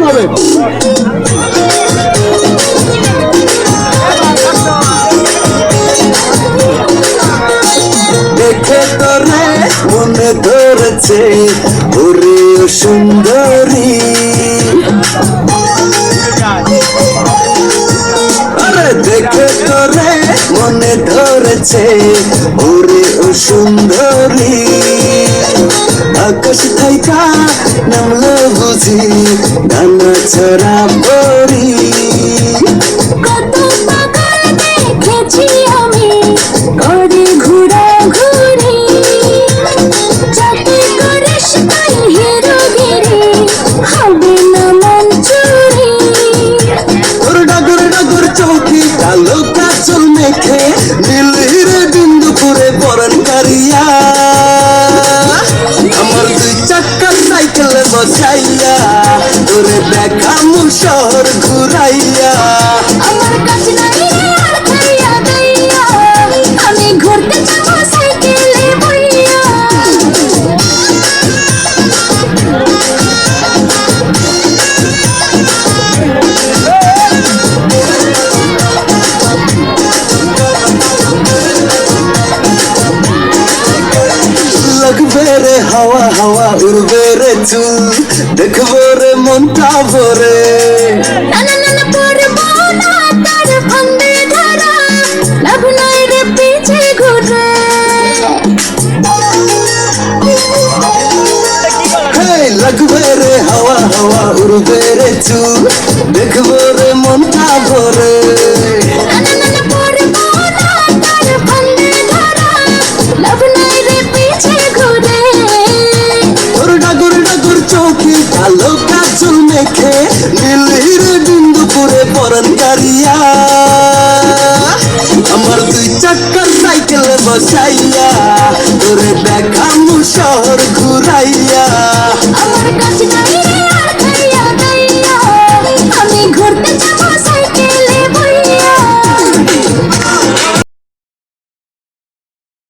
কেমন হবে? দেখে তোরে মনে ধরেছে ওরে সুন্দরী, আরে দেখে তোরে মনে ধরেছে ওরে সুন্দরী। আকাশ থাইকা নামলো বুঝি ডানা ছড়া পরি। কত পাগল দেখেছি আমি করে ঘুরা ঘুরি, যাতে করিস তাই হিরোগিরি, হবে না মন চুরি। তোর ডাগর ডাগর চৌকি কালো কাজল মেখে নীলির বিন্দু করে বরণ কারিয়া, আমার দুই চাক্কা সাইকেলে বসাইয়া তোরে দেখামু শহর ঘুরাইয়া। আমার কাছে নাই রে আর খাইয়া দাইয়া, আমি ঘুরতে যাবো সাইকেলে বইয়া। লাগবে রে হাওয়া হাওয়া উড়বে রে চুল, দেখবো রে মনটা ভরে। না না না না পড়বো না তার ফান্দে ধরা, লাভ নাই রে পিছে ঘুরে। হেই লাগবে রে হাওয়া হাওয়া উড়বে রে চুল, দেখবো রে মনটা ভরে। না না না না পড়বো না তার ফান্দে ধরা, লাভ নাই রে পিছে ঘুরে। তোর ডাগর ডাগর চৌকি কালো কাজল মেখে নীলির বিন্দু করে পরন কারিয়া, আমার দুই চাক্কা সাইকেলে বসাইয়া তোরে দেখামু শহর ঘুরাইয়া।